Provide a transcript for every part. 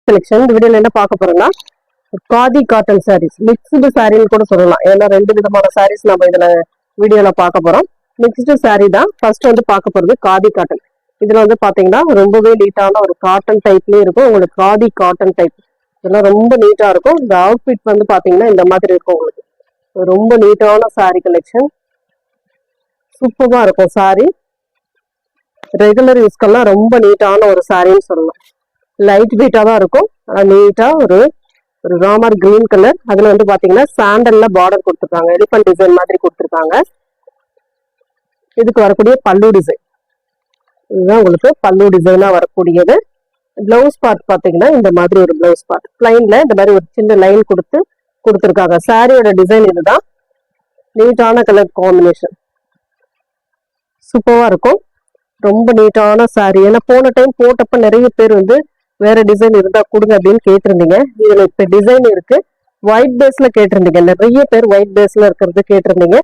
Selection இந்த வீடியோல என்ன பார்க்க போறோம்னா காதி காட்டன் சாரீஸ் மிக்ஸ்டு சாரின்னு கூட சொல்லலாம். ஏன்னா ரெண்டு விதமான சாரீஸ் நம்ம இதுல வீடியோல பார்க்க போறோம். மிக்ஸ்டு சாரி தான் ஃபர்ஸ்ட் வந்து பார்க்க போறது காதி காட்டன். இதுல வந்து பாத்தீங்கன்னா ரொம்பவே நீட்டான ஒரு காட்டன் டைப்லயே இருக்கும். உங்களுக்கு காதி காட்டன் டைப் இதெல்லாம் ரொம்ப நீட்டா இருக்கும். இந்த அவுட்ஃபிட் வந்து பாத்தீங்கன்னா இந்த மாதிரி இருக்கும். உங்களுக்கு ரொம்ப நீட்டான சாரி கலெக்ஷன் சூப்பரா இருக்கும். சாரி ரெகுலர் யூஸ்க்கெல்லாம் ரொம்ப நீட்டான ஒரு சாரின்னு சொல்லலாம். லைட் வெயிட்டா தான் இருக்கும். நீட்டா ஒரு ஒரு ராமர் கிரீன் கலர். அதுல வந்து பாத்தீங்கன்னா சாண்டல்ல பார்டர் கொடுத்துருக்காங்க. எலிபென்ட் டிசைன் மாதிரி கொடுத்துருக்காங்க. இதுக்கு வரக்கூடிய பல்லு டிசைன் இதுதான் உங்களுக்கு பல்லு டிசைனா வரக்கூடியது. பிளவுஸ் பார்ட் பாத்தீங்கன்னா இந்த மாதிரி ஒரு பிளவுஸ் பார்ட் பிளைன்ல இந்த மாதிரி ஒரு சின்ன லைன் கொடுத்துருக்காங்க. சாரியோட டிசைன் இதுதான். நீட்டான கலர் காம்பினேஷன் சூப்பரா இருக்கும். ரொம்ப நீட்டான சாரி. ஏன்னா போன டைம் போட்டப்ப நிறைய பேர் வந்து வேற டிசைன் இருந்தா கொடுங்க அப்படின்னு கேட்டிருந்தீங்க. இதுல இப்ப டிசைன் இருக்கு. ஒயிட் பேஸ்ல கேட்டிருந்தீங்க. நிறைய பேர் ஒயிட் பேஸ்ல இருக்கிறது கேட்டிருந்தீங்க.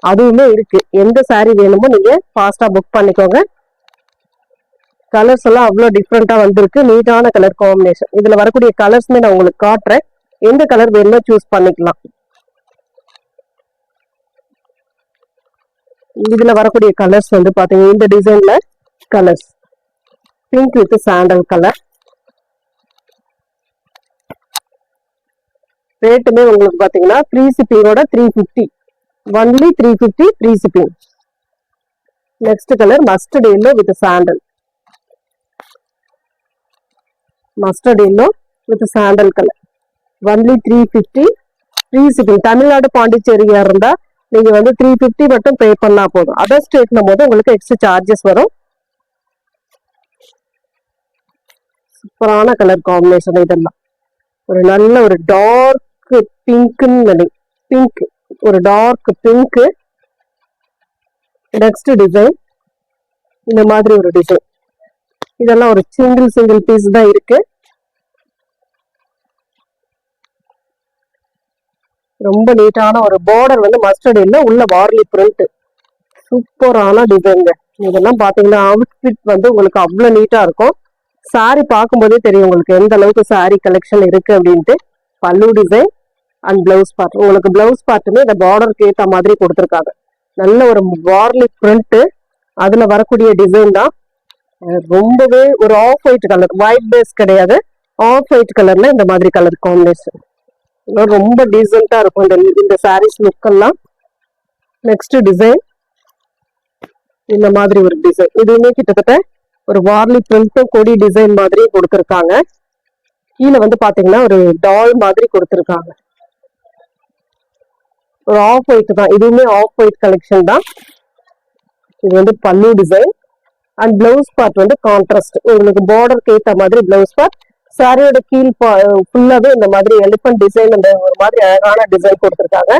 அதுவுமே இருக்கு. எந்த சாரி வேணுமோ நீங்க ஃபாஸ்டா புக் பண்ணிக்கோங்க. கலர்ஸ் எல்லாம் அவ்வளவு டிஃப்ரெண்டா வந்திருக்கு. நீட்டான கலர் காம்பினேஷன். இதுல வரக்கூடிய கலர்ஸ்மே நான் உங்களுக்கு காட்டுறேன். எந்த கலர் வேணுமோ சூஸ் பண்ணிக்கலாம். இதுல வரக்கூடிய கலர்ஸ் வந்து பாத்தீங்கன்னா இந்த டிசைன்ல colours pink with sandal colour. ரேட்டுமே உங்களுக்கு பாத்தீங்கன்னா ஃப்ரீ ஷிப்பிங்கோட 350 only 350 free shipping. Next colour mustard yellow with sandal. Mustard yellow with sandal colour only 350 free shipping. Tamil Nadu பாண்டிச்சேரியா இருந்தா நீங்க வந்து 350 மட்டும் பே பண்ணா போதும். அதர் ஸ்டேட்ல போது உங்களுக்கு எக்ஸ்ட்ரா சார்ஜஸ் வரும். சூப்பரான கலர் காம்பினேஷன். இதெல்லாம் ஒரு நல்ல ஒரு டார்க் பிங்க்னு பிங்க் ஒரு டார்க் பிங்க். நெக்ஸ்ட் டிசைன் இந்த மாதிரி ஒரு டிசைன். இதெல்லாம் ஒரு சிங்கிள் பீஸ் தான் இருக்கு. ரொம்ப நீட்டான ஒரு பார்டர் வந்து மஸ்டர்ட் இல்ல உள்ள வார்லி பிரிண்ட். சூப்பரான டிசைன்ங்க. இதெல்லாம் பாத்தீங்கன்னா அவுட்ஃபிட் வந்து உங்களுக்கு அவ்வளவு நீட்டா இருக்கும். சாரி பார்க்கும்போதே தெரியும் உங்களுக்கு எந்த அளவுக்கு சாரி கலெக்ஷன் இருக்கு அப்படின்ட்டு. பல்லு டிசைன் அண்ட் பிளவுஸ் பார்ட். உங்களுக்கு பிளவுஸ் பார்ட்டுமே இந்த பார்டருக்கு ஏற்ற மாதிரி கொடுத்துருக்காங்க. நல்ல ஒரு வார்லி பிரிண்ட். அதுல வரக்கூடிய டிசைன் தான். ரொம்பவே ஒரு off white colour. White base கிடையாது. ஆஃப் ஒயிட் கலர்ல இந்த மாதிரி கலர் காம்பினேஷன் ரொம்ப டீசென்டா இருக்கும் இந்த சாரீஸ் லுக் எல்லாம். நெக்ஸ்ட் டிசைன் இந்த மாதிரி ஒரு டிசைன். இதுவுமே கிட்டத்தட்ட ஒரு வார்லி பிரிண்ட்டும் கொடி டிசைன் மாதிரி கொடுத்துருக்காங்க. கீழே வந்து பாத்தீங்கன்னா ஒரு டால் மாதிரி கொடுத்துருக்காங்க. ஒரு ஆஃப் ஒயிட் தான். இதுவுமே ஆஃப் ஒயிட் கலெக்ஷன் தான். இது வந்து பல்லு டிசைன் அண்ட் பிளவுஸ் பார்ட் வந்து கான்ட்ராஸ்ட். உங்களுக்கு பார்டருக்கு ஏற்ற மாதிரி பிளவுஸ் பார்ட். சாரியோட கீழ் ஃபுல்லாவே இந்த மாதிரி எலிபென்ட் டிசைன் அந்த ஒரு மாதிரி அழகான டிசைன் கொடுத்துருக்காங்க.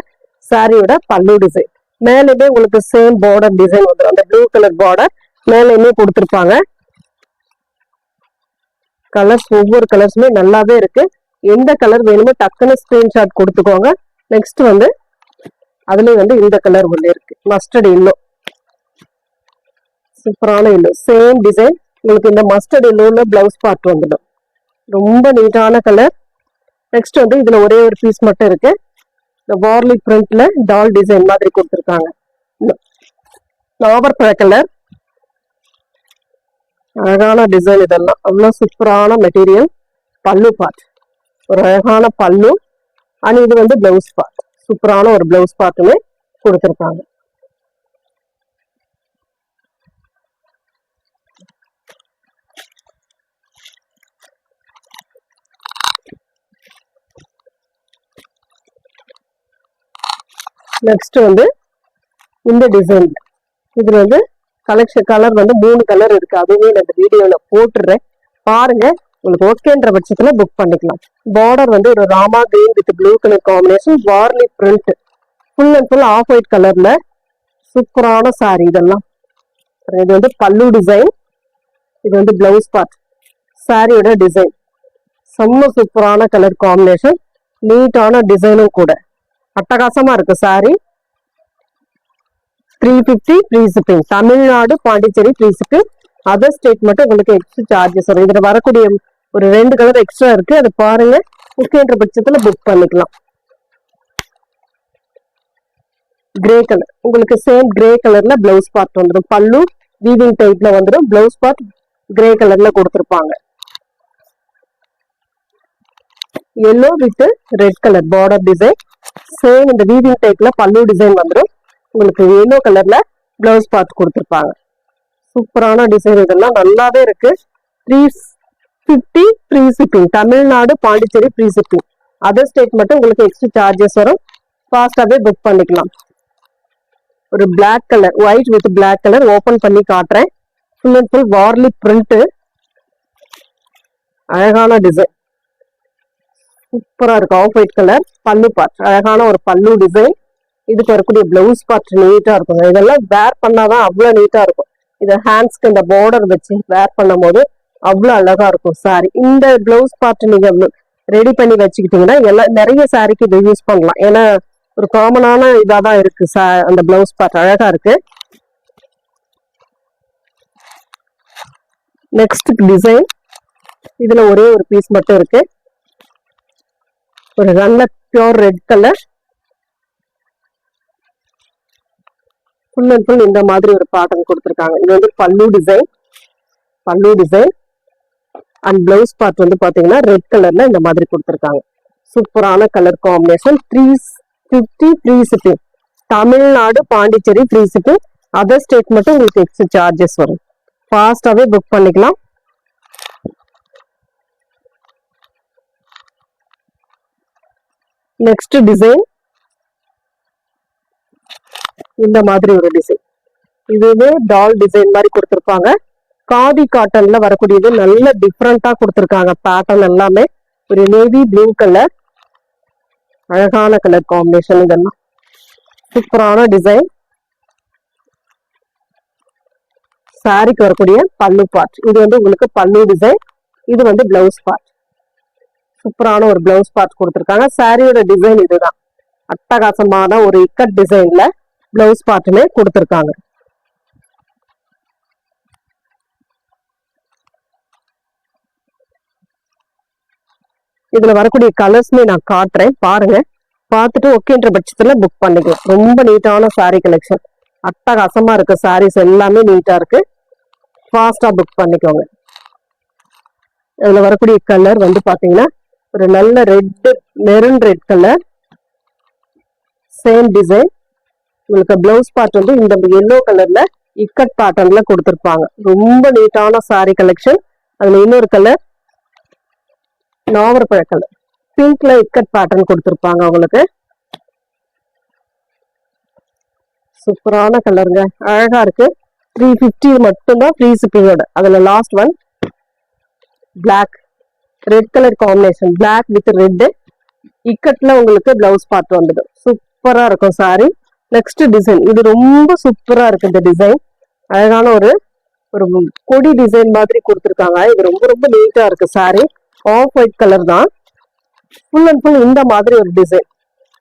சாரியோட பல்லு டிசைன் மேலேயுமே உங்களுக்கு சேம் பார்டர் டிசைன் வந்துடும். அந்த ப்ளூ கலர் பார்டர் மேலேயுமே கொடுத்துருப்பாங்க. கலர்ஸ் ஒவ்வொரு கலர்ஸுமே நல்லாவே இருக்கு. எந்த கலர் வேணுமோ டக்குன்னு ஸ்கிரீன்ஷாட் கொடுத்துக்கோங்க. நெக்ஸ்ட் வந்து அதுலயும் வந்து இந்த கலர் ஒண்ணு இருக்கு. மஸ்டர்ட் எல்லோ சூப்பரான எல்லோ சேம் டிசைன். உங்களுக்கு இந்த மஸ்டர்ட் எல்லோல பிளவுஸ் பார்ட் வந்துடும். ரொம்ப நீட்டான கலர். நெக்ஸ்ட் வந்து இதுல ஒரே ஒரு பீஸ் மட்டும் இருக்கு. இந்த வார்லி பிரிண்ட்ல டால் டிசைன் மாதிரி கொடுத்துருக்காங்க. நாவற்பழ கலர் அழகான டிசைன். இதெல்லாம் அவ்வளவு சூப்பரான மெட்டீரியல். பல்லு பார்ட் ஒரு அழகான பல்லு அண்ட் இது வந்து பிளவுஸ் பார்ட். சூப்பரான ஒரு பிளவுஸ் பார்ட்டுமே கொடுத்துருக்காங்க. நெக்ஸ்ட் வந்து இந்த டிசைன். இதுல வந்து கலெக்ஷன் கலர் வந்து 3 கலர் இருக்கு. அதுவே நான் இந்த வீடியோல போட்டுடுறேன் பாருங்க. உங்களுக்கு ஓகேன்ற பட்சத்துல புக் பண்ணிக்கலாம். பார்டர் வந்து ஒரு Rama green with blue colour combination. Warli print full and full off white கலர்ல சூப்பரான சாரி. இதெல்லாம் இது வந்து பல்லு டிசைன். இது வந்து பிளவுஸ் பார்ட். சாரியோட டிசைன் செம்ம சூப்பரான கலர் காம்பினேஷன். நீட்டான டிசைனும் கூட அட்டகாசமா இருக்கு. Sorry 350 free shipping. Tamil Nadu Pondicherry free shipping. Other state மட்டும் உங்களுக்கு எக்ஸ்ட்ரா சார்ஜஸ் வரும். இதுல வரக்கூடிய ஒரு 2 கலர் எக்ஸ்ட்ரா இருக்கு, அது பாருங்க. ஓகேன்ற பட்சத்துல புக் பண்ணிக்கலாம். கிரே கலர், உங்களுக்கு சேம் கிரே கலர்ல பிளவுஸ் பார்ட் வந்துடும். பல்லு வீவிங் டைப்ல வந்துடும். பிளவுஸ் பார்ட் கிரே கலர்ல கொடுத்திருப்பாங்க. Yellow with red colour border design. Same இந்த வீவிங் டைப்ல பல்லு டிசைன் வந்துடும். உங்களுக்கு எல்லோ கலர்ல பிளவுஸ் பார்ட் கொடுத்திருப்பாங்க. சூப்பரான டிசைன், இதெல்லாம் நல்லாவே இருக்கு. 350 free shipping. Tamil Nadu Pondicherry free shipping. Other state மட்டும் உங்களுக்கு எக்ஸ்ட்ரா சார்ஜஸ் வரும். ஃபாஸ்டாவே புக் பண்ணிக்கலாம். ஒரு black colour, white with black colour open பண்ணி காட்டுறேன். Full and full Warli print. அழகான டிசைன், சூப்பரா இருக்கு. Off white colour pallu part, அழகான ஒரு பல்லு டிசைன். இதுக்கு வரக்கூடிய பிளவுஸ் பார்ட் நீட்டா இருக்கும். இதெல்லாம் வேர் பண்ணாதான் அவ்வளவு நீட்டா இருக்கும். இதை ஹேண்ட்ஸ்க்கு இந்த பார்டர் வச்சு வேர் பண்ணும் போது அவ்வளவு அழகா இருக்கும் சாரி. இந்த பிளவுஸ் பார்ட் நீங்க ரெடி பண்ணி வச்சுக்கிட்டீங்கன்னா எல்லாம் நிறைய சாரிக்கு இதை யூஸ் பண்ணலாம். ஏன்னா ஒரு காமனான இதாதான் இருக்கு. அந்த பிளவுஸ் பார்ட் அழகா இருக்கு. நெக்ஸ்ட் டிசைன், இதுல ஒரே ஒரு பீஸ் மட்டும் இருக்கு. ஒரு நல்ல pure red colour, full and full இந்த மாதிரி ஒரு பேட்டர்ன் கொடுத்துருக்காங்க. இது வந்து பல்லு டிசைன். பல்லு டிசைன் அண்ட் பிளவுஸ் பார்ட் வந்து பாத்தீங்கன்னா ரெட் கலர்ல இந்த மாதிரி கொடுத்துருக்காங்க. சூப்பரான colour combination. 350 free shipping. Tamil Nadu Pondicherry free shipping. Other state மட்டும் உங்களுக்கு எக்ஸ்ட்ரா சார்ஜஸ் வரும். ஃபாஸ்டாவே புக் பண்ணிக்கலாம். நெக்ஸ்ட் டிசைன், இந்த மாதிரி ஒரு டிசைன். இதுவே டால் டிசைன் மாதிரி கொடுத்திருப்பாங்க. காதி காட்டன்ல வரக்கூடியது நல்ல டிஃப்ரெண்டா கொடுத்திருக்காங்க. பேட்டர்ன் எல்லாமே ஒரு நேவி ப்ளூ கலர், அழகான கலர் காம்பினேஷன். இதெல்லாம் சூப்பரான டிசைன். சாரிக்கு வரக்கூடிய பல்லு பார்ட், இது வந்து உங்களுக்கு பல்லு டிசைன். இது வந்து பிளவுஸ் பார்ட். சூப்பரான ஒரு பிளவுஸ் பார்ட் கொடுத்திருக்காங்க. சாரியோட டிசைன் இதுதான். அட்டகாசமான ஒரு இக்கட் டிசைன்ல பிளவுஸ் பார்ட்டுமே கொடுத்திருக்காங்க. இதுல வரக்கூடிய கலர்ஸ்மே நான் காட்டுறேன், பாருங்க. பார்த்துட்டு ஓகேன்ற பட்சத்துல புக் பண்ணிக்கலாம். ரொம்ப நீட்டான சாரி கலெக்ஷன், அட்டகாசமா இருக்கு. சாரீஸ் எல்லாமே நீட்டா இருக்கு. ஃபாஸ்டா புக் பண்ணிக்கோங்க. இதுல வரக்கூடிய கலர் வந்து பாத்தீங்கன்னா ஒரு நல்ல red, maroon red colour. Same design. உங்களுக்கு பிளவுஸ் பார்ட் வந்து இந்த எல்லோ கலர்ல இக்கட் பேட்டர்ன்ல கொடுத்திருப்பாங்க. ரொம்ப நீட்டான சாரி கலெக்ஷன். அதுல இன்னொரு கலர் நாவற்பழ கலர், பிங்க்ல இக்கட் பேட்டர்ன் கொடுத்திருப்பாங்க உங்களுக்கு. சூப்பரான கலருங்க, அழகா இருக்கு. 350 மட்டும்தான் ஃப்ரீ ஷிப்பிங்கோட. அதுல last one black red colour combination. Black with red இக்கட்ல உங்களுக்கு பிளவுஸ் பார்ட் வந்தது. சூப்பரா இருக்கும் சாரி. நெக்ஸ்ட் டிசைன், இது ரொம்ப சூப்பரா இருக்கு. இந்த டிசைன் அழகான ஒரு ஒரு கொடி டிசைன் மாதிரி கொடுத்திருக்காங்க. இது ரொம்ப ரொம்ப நீட்டா இருக்கு. சாரி ஆஃப் ஒயிட் கலர் தான். ஃபுல் அண்ட் ஃபுல் இந்த மாதிரி ஒரு டிசைன்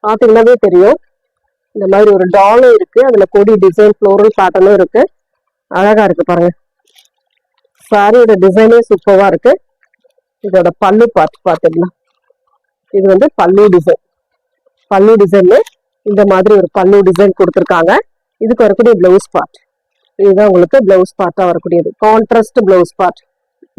பாத்தீங்கன்னாவே தெரியும். இந்த மாதிரி ஒரு டாலும் இருக்கு, அதுல கொடி டிசைன் ஃப்ளோரல் பேட்டர்னும் இருக்கு. அழகா இருக்கு பாருங்க. சாரியோட டிசைனே சூப்பரா இருக்கு. இதோட பல்லு பார்ட் பாத்தீங்கன்னா இது வந்து பல்லு டிசைன். பல்லு டிசைன்ல இந்த மாதிரி ஒரு பல்லு டிசைன் கொடுத்திருக்காங்க. இதுக்கு வரக்கூடிய பிளவுஸ் பார்ட் இதுதான் உங்களுக்கு பிளவுஸ் பார்ட்டா வரக்கூடியது. Contrast blouse part.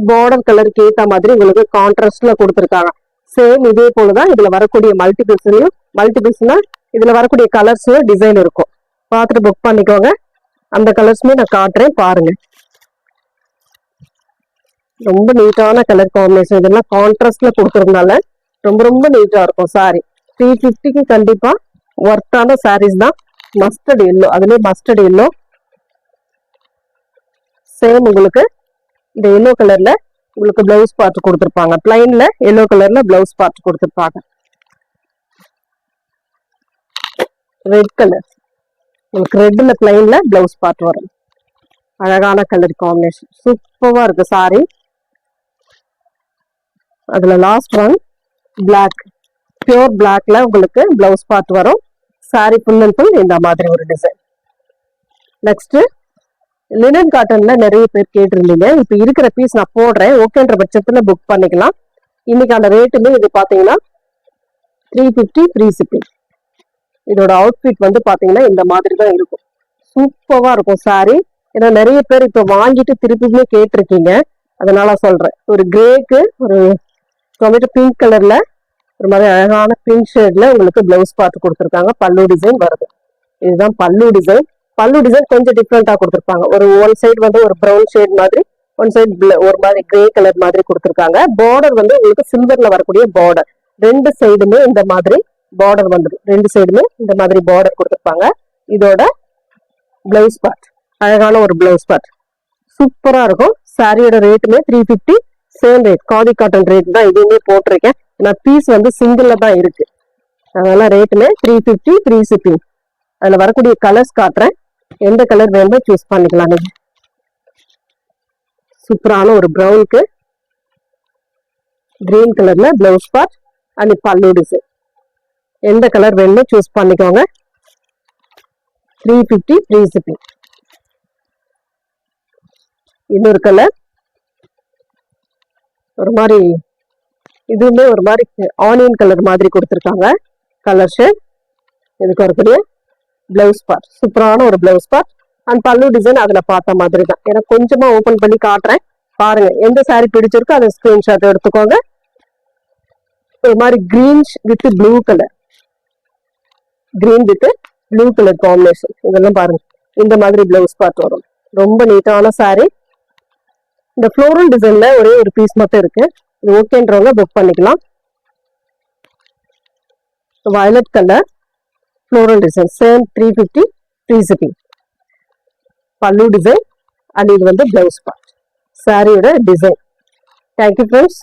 பார்டர் கலருக்கு ஏத்த மாதிரி உங்களுக்கு கான்ட்ராஸ்ட்ல கொடுத்திருக்காங்க. சேம் இதே போலதான் இதுல வரக்கூடிய மல்டிபிள்ஸ்னா இதுல வரக்கூடிய கலர்ஸ்ல டிசைன் இருக்கும். பார்த்துட்டு புக் பண்ணிக்கோங்க. அந்த கலர்ஸ்மே நான் காட்டுறேன், பாருங்க. ரொம்ப நீட்டான கலர் காம்பினேஷன். இதெல்லாம் கான்ட்ராஸ்ட்ல கொடுக்கறதுனால ரொம்ப ரொம்ப நீட்டா இருக்கும் சாரி. 350க்கு கண்டிப்பா ஒர்த்தான சாரீஸ் தான். மஸ்டர்ட் எல்லோ, அதுலயே மஸ்டர்ட் எல்லோ. சேம் உங்களுக்கு இந்த எல்லோ கலர்ல உங்களுக்கு பிளவுஸ் பார்ட் கொடுத்திருப்பாங்க. பிளைன்ல எல்லோ கலர்ல பிளவுஸ் பார்ட் கொடுத்திருப்பாங்க. ரெட் கலர், உங்களுக்கு ரெட்ல பிளைன்ல பிளவுஸ் பார்ட் வரும். அழகான கலர் காம்பினேஷன், சூப்பரா இருக்கு சாரி. அதுல லாஸ்ட் ஒன் பிளாக், பியூர் பிளாக்ல உங்களுக்கு பிளவுஸ் பார்ட் வரும். சாரி ஃபுல் அண்ட் ஃபுல் இந்த மாதிரி ஒரு டிசைன். நெக்ஸ்ட் லினன் காட்டன்ல நிறைய பேர் கேட்டிருந்தீங்க. இப்ப இருக்கிற பீஸ் நான் போடுறேன், ஓகேன்ற பட்சத்துல புக் பண்ணிக்கலாம். இன்னைக்கான ரேட்டுமே இது பாத்தீங்கன்னா 350 ஃப்ரீ ஷிப்பிங். இதோட அவுட்ஃபிட் வந்து பாத்தீங்கன்னா இந்த மாதிரி தான் இருக்கும். சூப்பரா இருக்கும் சாரி. ஏன்னா நிறைய பேர் இப்ப வாங்கிட்டு திருப்பியுமே கேட்டிருக்கீங்க, அதனால சொல்றேன். ஒரு கிரேக்கு ஒரு டொமேட்டோ பிங்க் கலர்ல ஒரு மாதிரி அழகான பிங்க் ஷேட்ல உங்களுக்கு பிளவுஸ் பார்த்து கொடுத்துருக்காங்க. பல்லு டிசைன் வருது. இதுதான் பல்லு டிசைன். பல்லு டிசைன் கொஞ்சம் டிஃப்ரெண்டா கொடுத்துருப்பாங்க. ஒரு ஒன் சைடு வந்து ஒரு ப்ரௌன் ஷேட் மாதிரி, ஒன் சைடு ஒரு மாதிரி கிரே கலர் மாதிரி கொடுத்துருக்காங்க. பார்டர் வந்து உங்களுக்கு சில்வர்ல வரக்கூடிய பார்டர். ரெண்டு சைடுமே இந்த மாதிரி பார்டர் வந்துடும். ரெண்டு சைடுமே இந்த மாதிரி பார்டர் கொடுத்துருப்பாங்க. இதோட பிளவுஸ் பார்ட் அழகான ஒரு பிளவுஸ் பார்ட் சூப்பரா இருக்கும். சாரியோட ரேட்டுமே 350. Same rate, khadi cotton rate தான் இதுவுமே போட்டிருக்கேன். ஏன்னா பீஸ் வந்து சிங்கிள்ல தான் இருக்கு, அதனால ரேட்டுமே 350 ஃப்ரீ ஷிப்பிங். அதுல வரக்கூடிய கலர்ஸ் காட்டுறேன், எந்த கலர் வேணுமோ சூஸ் பண்ணிக்கலாம். நீங்க சூப்பரான ஒரு ப்ரௌனுக்கு கிரீன் கலர்ல பிளவுஸ் பார்ட் அண்ட் பல்லு டிசைன். எந்த கலர் வேணுமோ சூஸ் பண்ணிக்கோங்க. 350 ஃப்ரீ ஷிப்பிங். இன்னொரு கலர் ஒரு மாதிரி, இதுவுமே ஒரு மாதிரி ஆனியன் கலர் மாதிரி கொடுத்துருக்காங்க கலர் ஷேட். இதுக்கு வரக்கூடிய பிளவுஸ் பார்ட் சூப்பரான ஒரு பிளவுஸ் பார்ட் அண்ட் பல்லு டிசைன் அதுல பார்த்த மாதிரி தான். ஏன்னா கொஞ்சமா ஓபன் பண்ணி காட்டுறேன் பாருங்க. எந்த சாரி பிடிச்சிருக்கோ அதை ஸ்கிரீன்ஷாட் எடுத்துக்கோங்க. ஒரு மாதிரி green with blue colour, green with blue colour combination. இதெல்லாம் பாருங்க, இந்த மாதிரி பிளவுஸ் பார்ட் வரும். ரொம்ப நீட்டான சாரி. இந்த ஃப்ளோரல் டிசைன்ல ஒரே ஒரு பீஸ் மட்டும் இருக்கு. இது ஓகேன்றவங்க புக் பண்ணிக்கலாம். Violet colour floral design, same 350 free shipping. பல்லு டிசைன் அண்ட் இது வந்து பிளவுஸ் பார்ட், சாரியோட டிசைன். Thank you friends.